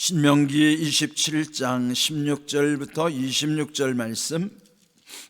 신명기 27장 16절부터 26절 말씀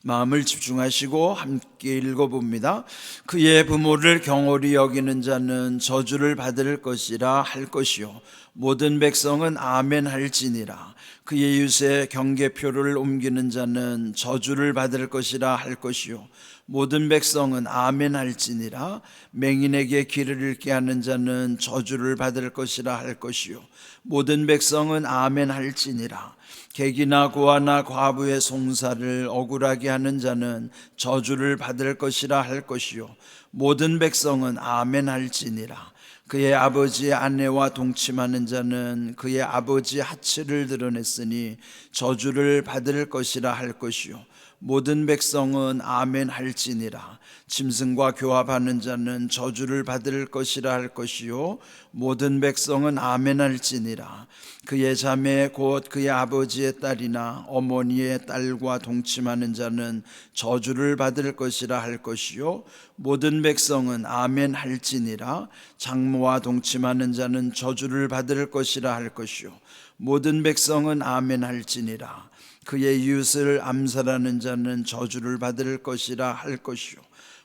마음을 집중하시고 함께 읽어봅니다. 그의 부모를 경홀히 여기는 자는 저주를 받을 것이라 할 것이요 모든 백성은 아멘 할지니라. 그의 유세 경계표를 옮기는 자는 저주를 받을 것이라 할 것이요 모든 백성은 아멘 할지니라. 맹인에게 길을 잃게 하는 자는 저주를 받을 것이라 할 것이요 모든 백성은 아멘 할지니라. 객이나 고아나 과부의 송사를 억울하게 하는 자는 저주를 받을 것이라 할 것이요 모든 백성은 아멘 할지니라. 그의 아버지의 아내와 동침하는 자는 그의 아버지의 하체를 드러냈으니 저주를 받을 것이라 할 것이요 모든 백성은 아멘 할지니라. 짐승과 교합하는 자는 저주를 받을 것이라 할 것이요 모든 백성은 아멘 할지니라. 그의 자매 곧 그의 아버지의 딸이나 어머니의 딸과 동침하는 자는 저주를 받을 것이라 할 것이요 모든 백성은 아멘 할지니라. 장모와 동침하는 자는 저주를 받을 것이라 할 것이요 모든 백성은 아멘 할지니라. 그의 이웃을 암살하는 자는 저주를 받을 것이라 할 것이요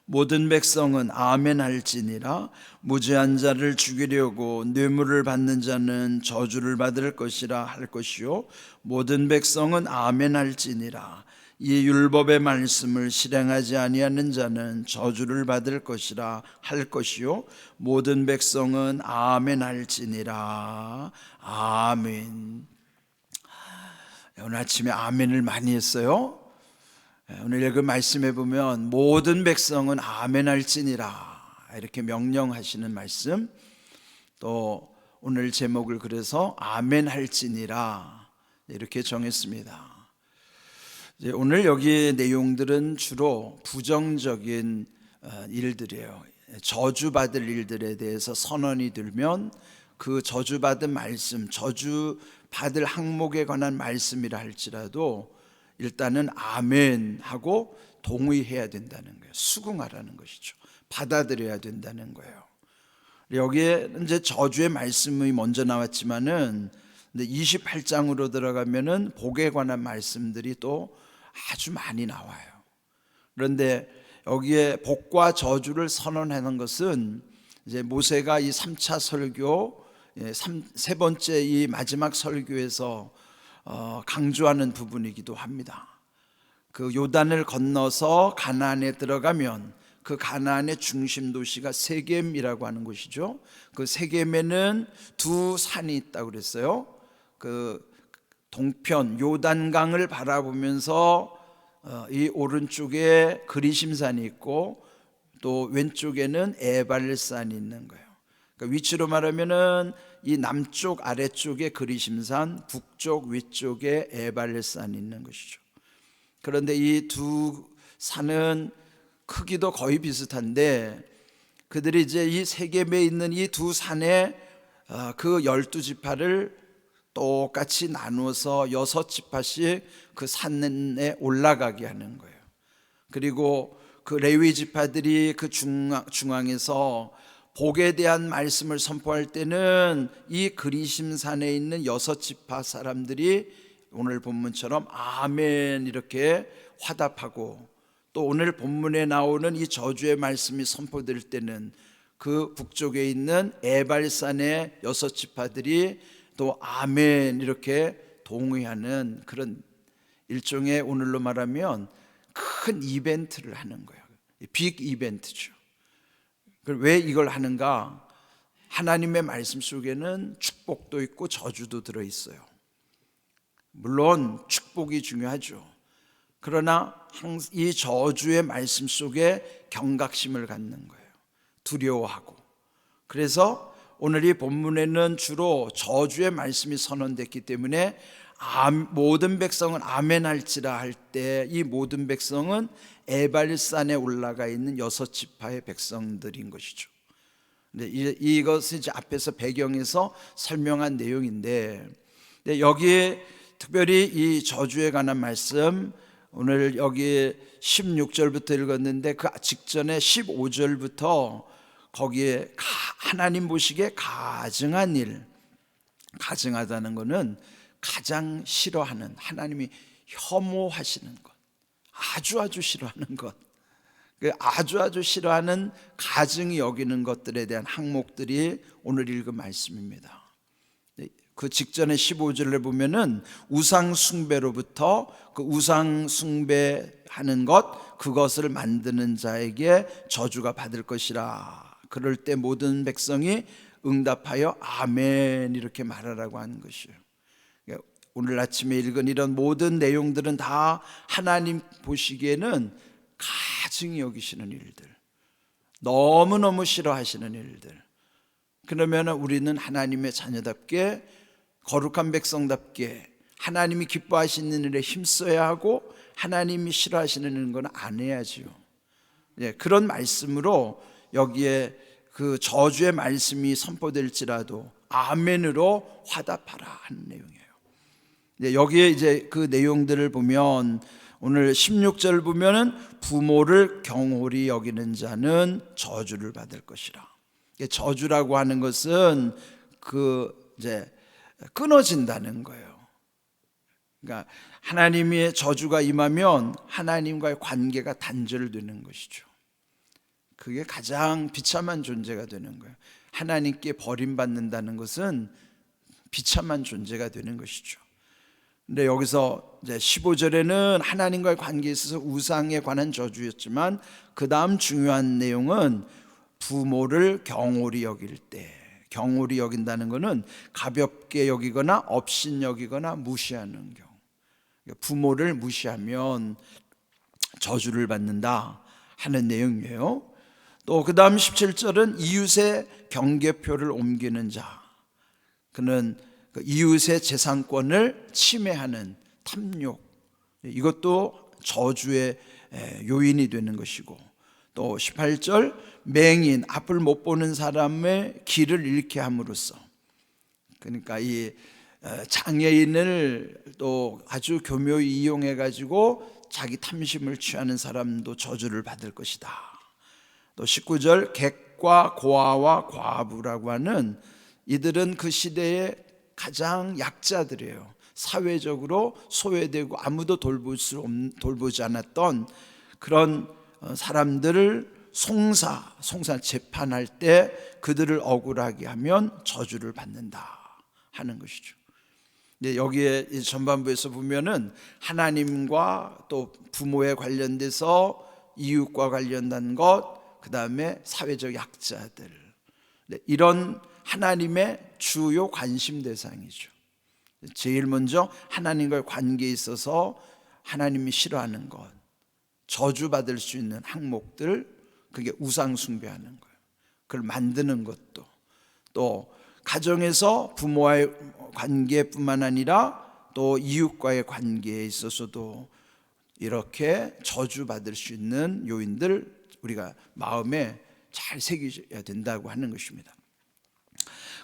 모든 백성은 아멘 할지니라. 무죄한 자를 죽이려고 뇌물을 받는 자는 저주를 받을 것이라 할 것이요 모든 백성은 아멘 할지니라. 이 율법의 말씀을 실행하지 아니하는 자는 저주를 받을 것이라 할 것이요 모든 백성은 아멘 할지니라. 아멘. 오늘 아침에 아멘을 많이 했어요. 오늘 읽은 말씀에 보면 모든 백성은 아멘 할지니라 이렇게 명령하시는 말씀, 또 오늘 제목을 그래서 아멘 할지니라 이렇게 정했습니다. 오늘 여기 내용들은 주로 부정적인 일들이에요. 저주받을 일들에 대해서 선언이 들면 그 저주받은 말씀, 저주받을 항목에 관한 말씀이라 할지라도 일단은 아멘 하고 동의해야 된다는 거예요. 수긍하라는 것이죠. 받아들여야 된다는 거예요. 여기에 이제 저주의 말씀이 먼저 나왔지만은 28장으로 들어가면은 복에 관한 말씀들이 또 아주 많이 나와요. 그런데 여기에 복과 저주를 선언하는 것은 이제 모세가 이 3차 설교, 세 번째 이 마지막 설교에서 강조하는 부분이기도 합니다. 그 요단을 건너서 가나안에 들어가면 그 가나안의 중심 도시가 세겜이라고 하는 곳이죠. 그 세겜에는 두 산이 있다고 그랬어요. 그 동편 요단강을 바라보면서 이 오른쪽에 그리심산이 있고 또 왼쪽에는 에발산이 있는 거예요. 그러니까 위치로 말하면은 이 남쪽 아래쪽에 그리심산, 북쪽 위쪽에 에발산이 있는 것이죠. 그런데 이 두 산은 크기도 거의 비슷한데 그들이 이제 이 세겜에 있는 이 두 산에 그 12지파를 똑같이 나누어서 6지파씩 그 산에 올라가게 하는 거예요. 그리고 그 레위 지파들이 그 중앙에서 복에 대한 말씀을 선포할 때는 이 그리심산에 있는 6지파 사람들이 오늘 본문처럼 아멘 이렇게 화답하고, 또 오늘 본문에 나오는 이 저주의 말씀이 선포될 때는 그 북쪽에 있는 에발산의 6지파들이 또 아멘 이렇게 동의하는 그런 일종의 오늘로 말하면 큰 이벤트를 하는 거예요. 빅 이벤트죠. 왜 이걸 하는가? 하나님의 말씀 속에는 축복도 있고 저주도 들어있어요. 물론 축복이 중요하죠. 그러나 이 저주의 말씀 속에 경각심을 갖는 거예요. 두려워하고. 그래서 오늘 이 본문에는 주로 저주의 말씀이 선언됐기 때문에 모든 백성은 아멘 할지라 할 때 이 모든 백성은 에발산에 올라가 있는 6지파의 백성들인 것이죠. 이것은 이제 앞에서 배경에서 설명한 내용인데, 여기에 특별히 이 저주에 관한 말씀, 오늘 여기 16절부터 읽었는데 그 직전에 15절부터 거기에 하나님 보시기에 가증한 일, 가증하다는 것은 가장 싫어하는, 하나님이 혐오하시는 것, 아주 싫어하는 것, 아주 싫어하는, 가증이 여기는 것들에 대한 항목들이 오늘 읽은 말씀입니다. 그 직전에 15절에 보면은 우상 숭배로부터, 그 우상 숭배하는 것, 그것을 만드는 자에게 저주가 받을 것이라. 그럴 때 모든 백성이 응답하여 아멘 이렇게 말하라고 하는 것이에요. 오늘 아침에 읽은 이런 모든 내용들은 다 하나님 보시기에는 가증히 여기시는 일들, 너무너무 싫어하시는 일들. 그러면 우리는 하나님의 자녀답게, 거룩한 백성답게 하나님이 기뻐하시는 일에 힘써야 하고, 하나님이 싫어하시는 건 안 해야지요. 그런 말씀으로 여기에 그 저주의 말씀이 선포될지라도 아멘으로 화답하라 하는 내용이에요. 여기에 이제 그 내용들을 보면, 오늘 16절 보면은 부모를 경홀히 여기는 자는 저주를 받을 것이라. 저주라고 하는 것은 그 이제 끊어진다는 거예요. 그러니까 하나님의 저주가 임하면 하나님과의 관계가 단절되는 것이죠. 그게 가장 비참한 존재가 되는 거예요. 하나님께 버림받는다는 것은 비참한 존재가 되는 것이죠. 근데 여기서 이제 15절에는 하나님과의 관계에 있어서 우상에 관한 저주였지만, 그 다음 중요한 내용은 부모를 경홀히 여길 때, 경홀히 여긴다는 것은 가볍게 여기거나 업신여기거나 무시하는 경우, 부모를 무시하면 저주를 받는다 하는 내용이에요. 또 그 다음 17절은 이웃의 경계표를 옮기는 자, 그는 이웃의 재산권을 침해하는 탐욕, 이것도 저주의 요인이 되는 것이고, 또 18절 맹인, 앞을 못 보는 사람의 길을 잃게 함으로써, 그러니까 이 장애인을 또 아주 교묘히 이용해 가지고 자기 탐심을 취하는 사람도 저주를 받을 것이다. 또 19절 객과 고아와 과부라고 하는, 이들은 그 시대의 가장 약자들이에요. 사회적으로 소외되고 아무도 돌보지 않았던 그런 사람들을 송사 재판할 때 그들을 억울하게 하면 저주를 받는다 하는 것이죠. 여기에 전반부에서 보면은 하나님과 또 부모에 관련돼서 이웃과 관련된 것, 그 다음에 사회적 약자들, 이런 하나님의 주요 관심 대상이죠. 제일 먼저 하나님과의 관계에 있어서 하나님이 싫어하는 것, 저주받을 수 있는 항목들, 그게 우상 숭배하는 거예요. 그걸 만드는 것도, 또 가정에서 부모와의 관계뿐만 아니라 또 이웃과의 관계에 있어서도 이렇게 저주받을 수 있는 요인들 우리가 마음에 잘 새겨야 된다고 하는 것입니다.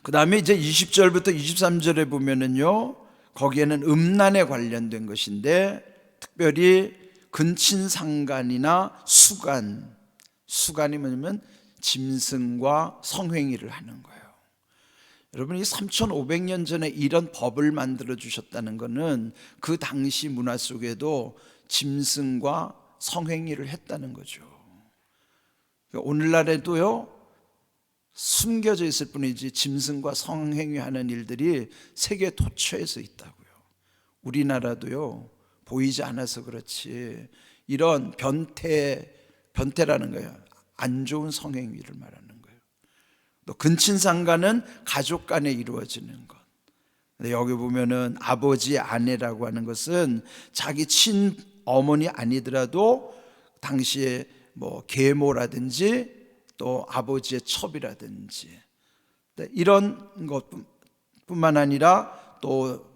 그 다음에 이제 20절부터 23절에 보면은요, 거기에는 음란에 관련된 것인데, 특별히 근친상간이나 수간이 뭐냐면 짐승과 성행위를 하는 거예요. 여러분, 이 3,500년 전에 이런 법을 만들어 주셨다는 것은 그 당시 문화 속에도 짐승과 성행위를 했다는 거죠. 오늘날에도요, 숨겨져 있을 뿐이지 짐승과 성행위하는 일들이 세계 도처에서 있다고요. 우리나라도요, 보이지 않아서 그렇지 이런 변태라는 거예요. 안 좋은 성행위를 말하는 거예요. 또 근친상간은 가족 간에 이루어지는 것. 근데 여기 보면은 아버지 아내라고 하는 것은 자기 친어머니 아니더라도 당시에 뭐 계모라든지 또 아버지의 첩이라든지 이런 것뿐만 아니라 또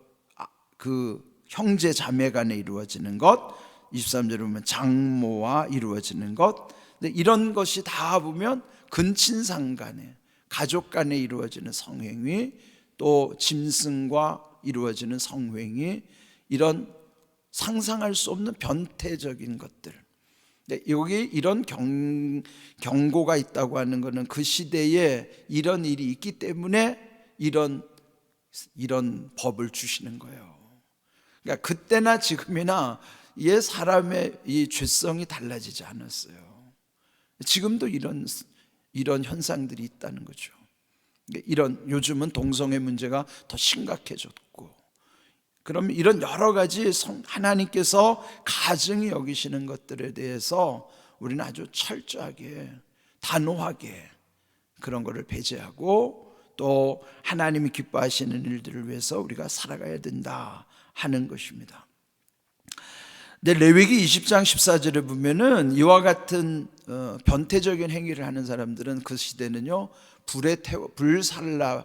그 형제 자매 간에 이루어지는 것, 23절에 보면 장모와 이루어지는 것, 이런 것이 다 보면 근친상간에, 가족 간에 이루어지는 성행위, 또 짐승과 이루어지는 성행위, 이런 상상할 수 없는 변태적인 것들. 여기 이런 경고가 있다고 하는 것은 그 시대에 이런 일이 있기 때문에 이런 이런 법을 주시는 거예요. 그러니까 그때나 지금이나 이 사람의 이 죄성이 달라지지 않았어요. 지금도 이런 현상들이 있다는 거죠. 요즘은 동성애 문제가 더 심각해졌고, 그럼 이런 여러 가지 하나님께서 가증히 여기시는 것들에 대해서 우리는 아주 철저하게, 단호하게 그런 것을 배제하고, 또 하나님이 기뻐하시는 일들을 위해서 우리가 살아가야 된다 하는 것입니다. 근데 레위기 20장 14절에 보면은 이와 같은 변태적인 행위를 하는 사람들은 그 시대는요, 불살라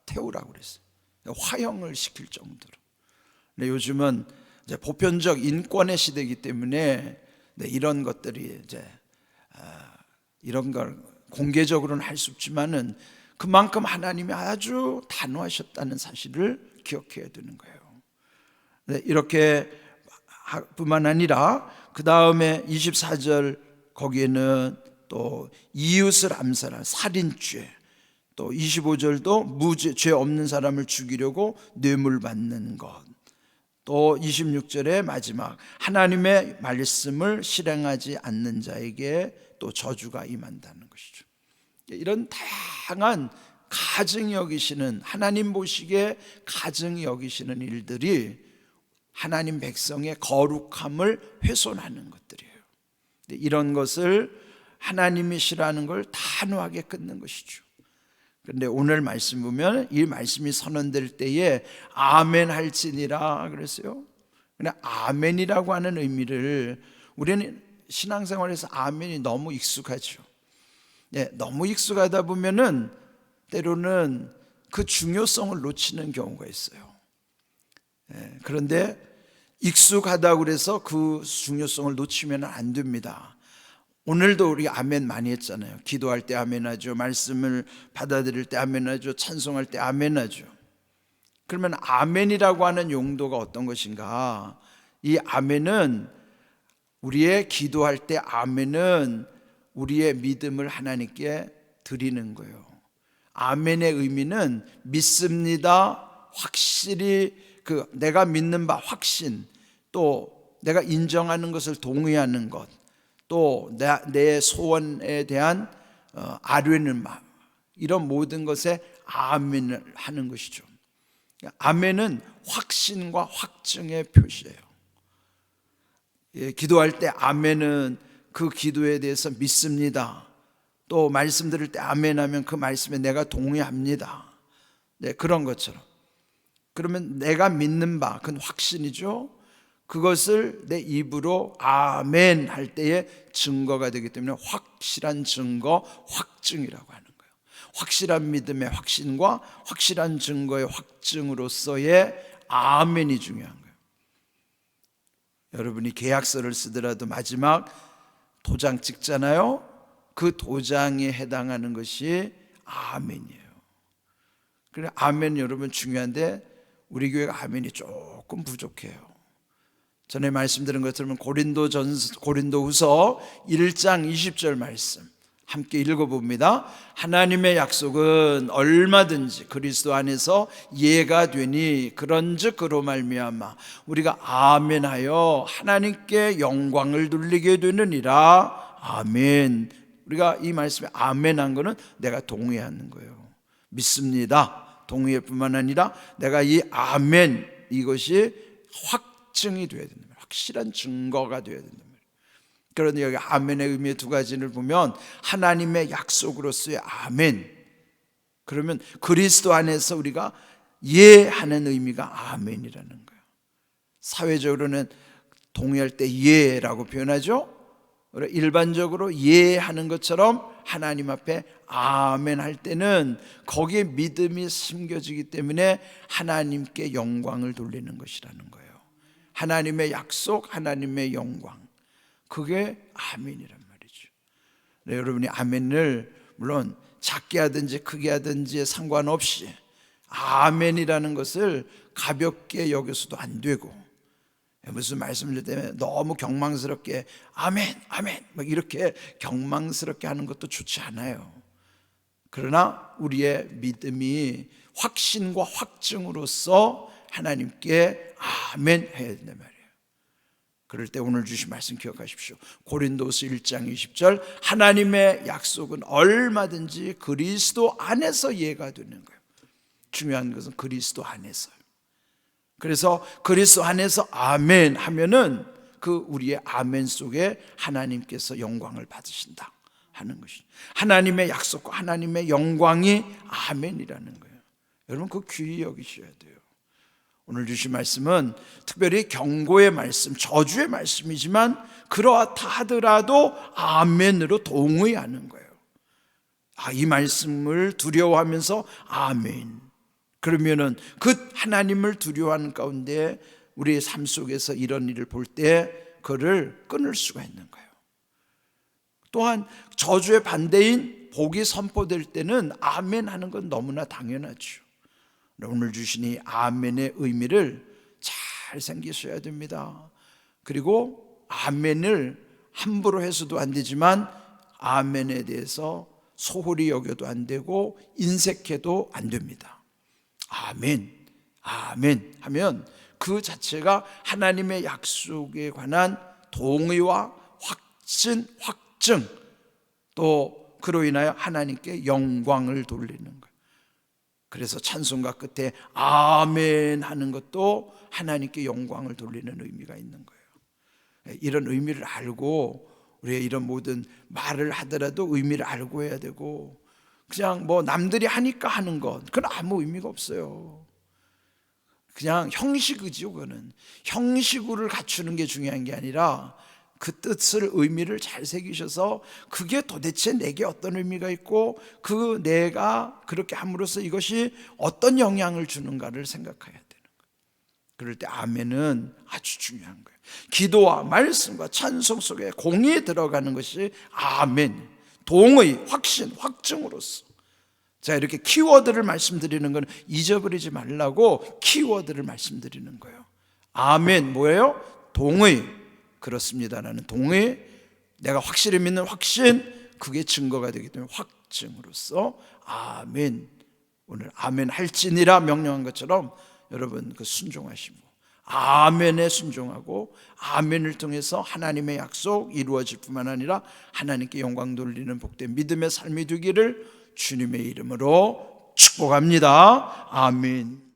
태우라고 그랬어요. 화형을 시킬 정도로. 근데 요즘은 이제 보편적 인권의 시대이기 때문에 이런 것들이 이제 이런 걸 공개적으로는 할 수 없지만은 그만큼 하나님이 아주 단호하셨다는 사실을 기억해야 되는 거예요. 이렇게 뿐만 아니라 그 다음에 24절 거기에는 또 이웃을 암살한 살인죄, 또 25절도 죄 없는 사람을 죽이려고 뇌물 받는 것, 또 26절의 마지막 하나님의 말씀을 실행하지 않는 자에게 또 저주가 임한다는 것이죠. 이런 다양한 가증히 여기시는, 하나님 보시기에 가증히 여기시는 일들이 하나님 백성의 거룩함을 훼손하는 것들이에요. 이런 것을 하나님이 싫어하는 걸 단호하게 끊는 것이죠. 그런데 오늘 말씀 보면 이 말씀이 선언될 때에 아멘 할지니라 그랬어요. 근데 아멘이라고 하는 의미를 우리는 신앙생활에서 아멘이 너무 익숙하죠. 너무 익숙하다 보면은 때로는 그 중요성을 놓치는 경우가 있어요. 그런데 익숙하다고 그래서 그 중요성을 놓치면 안 됩니다. 오늘도 우리 아멘 많이 했잖아요. 기도할 때 아멘 하죠. 말씀을 받아들일 때 아멘 하죠. 찬송할 때 아멘 하죠. 그러면 아멘이라고 하는 용도가 어떤 것인가? 이 아멘은, 우리의 기도할 때 아멘은 우리의 믿음을 하나님께 드리는 거예요. 아멘의 의미는 믿습니다, 확실히 내가 믿는 바 확신, 또 내가 인정하는 것을 동의하는 것, 또 내 소원에 대한 아뢰는 마음, 이런 모든 것에 아멘을 하는 것이죠. 아멘은 확신과 확증의 표시예요. 기도할 때 아멘은 그 기도에 대해서 믿습니다. 또 말씀 들을 때 아멘하면 그 말씀에 내가 동의합니다. 그런 것처럼. 그러면 내가 믿는 바, 그건 확신이죠. 그것을 내 입으로 아멘 할 때의 증거가 되기 때문에 확실한 증거, 확증이라고 하는 거예요. 확실한 믿음의 확신과 확실한 증거의 확증으로서의 아멘이 중요한 거예요. 여러분이 계약서를 쓰더라도 마지막 도장 찍잖아요. 그 도장에 해당하는 것이 아멘이에요. 그래, 아멘 여러분 중요한데 우리 교회가 아멘이 조금 부족해요. 전에 말씀드린 것처럼 고린도후서 1장 20절 말씀 함께 읽어봅니다. 하나님의 약속은 얼마든지 그리스도 안에서 예가 되니 그런즉 그로 말미암아 우리가 아멘하여 하나님께 영광을 돌리게 되느니라. 아멘. 우리가 이 말씀에 아멘한 거는 내가 동의하는 거예요. 믿습니다. 동의할 뿐만 아니라 내가 이 아멘, 이것이 확증이 되어야 된다. 확실한 증거가 되어야 된다. 그런데 여기 아멘의 의미의 두 가지를 보면 하나님의 약속으로서의 아멘, 그러면 그리스도 안에서 우리가 예하는 의미가 아멘이라는 거예요. 사회적으로는 동의할 때 예라고 표현하죠. 일반적으로 예하는 것처럼 하나님 앞에 아멘 할 때는 거기에 믿음이 심겨지기 때문에 하나님께 영광을 돌리는 것이라는 거예요. 하나님의 약속, 하나님의 영광, 그게 아멘이란 말이죠. 네, 여러분이 아멘을 물론 작게 하든지 크게 하든지 상관없이 아멘이라는 것을 가볍게 여겨서도 안 되고, 무슨 말씀을 때문에 너무 경망스럽게 아멘 아멘 막 이렇게 경망스럽게 하는 것도 좋지 않아요. 그러나 우리의 믿음이 확신과 확증으로서 하나님께 아멘 해야 된단 말이에요. 그럴 때 오늘 주신 말씀 기억하십시오. 고린도서 1장 20절, 하나님의 약속은 얼마든지 그리스도 안에서 이해가 되는 거예요. 중요한 것은 그리스도 안에서요. 그래서 그리스도 안에서 아멘 하면은 그 우리의 아멘 속에 하나님께서 영광을 받으신다 하는 것이죠. 하나님의 약속과 하나님의 영광이 아멘이라는 거예요. 여러분 그 귀히 여기셔야 돼요. 오늘 주신 말씀은 특별히 경고의 말씀, 저주의 말씀이지만 그렇다 하더라도 아멘으로 동의하는 거예요. 이 말씀을 두려워하면서 아멘. 그러면은 그 하나님을 두려워하는 가운데 우리의 삶 속에서 이런 일을 볼 때 그를 끊을 수가 있는 거예요. 또한 저주의 반대인 복이 선포될 때는 아멘 하는 건 너무나 당연하죠. 오늘 주신 이 아멘의 의미를 잘 생기셔야 됩니다. 그리고 아멘을 함부로 해서도 안 되지만 아멘에 대해서 소홀히 여겨도 안 되고 인색해도 안 됩니다. 아멘, 아멘 하면 그 자체가 하나님의 약속에 관한 동의와 확신, 확증, 또 그로 인하여 하나님께 영광을 돌리는 거예요. 그래서 찬송가 끝에 아멘 하는 것도 하나님께 영광을 돌리는 의미가 있는 거예요. 이런 의미를 알고 우리의 이런 모든 말을 하더라도 의미를 알고 해야 되고, 그냥 뭐 남들이 하니까 하는 것, 그건 아무 의미가 없어요. 그냥 형식이지요. 그거는 형식을 갖추는 게 중요한 게 아니라 그 뜻을, 의미를 잘 새기셔서 그게 도대체 내게 어떤 의미가 있고 그 내가 그렇게 함으로써 이것이 어떤 영향을 주는가를 생각해야 되는 거예요. 그럴 때 아멘은 아주 중요한 거예요. 기도와 말씀과 찬송 속에 공이 들어가는 것이 아멘, 동의, 확신, 확증으로서. 자, 이렇게 키워드를 말씀드리는 건 잊어버리지 말라고 키워드를 말씀드리는 거예요. 아멘 뭐예요? 동의. 그렇습니다라는 동의, 내가 확실히 믿는 확신, 그게 증거가 되기 때문에 확증으로서 아멘. 오늘 아멘 할지니라 명령한 것처럼 여러분 그 순종하시고 아멘에 순종하고 아멘을 통해서 하나님의 약속 이루어질 뿐만 아니라 하나님께 영광 돌리는 복된 믿음의 삶이 되기를 주님의 이름으로 축복합니다. 아멘.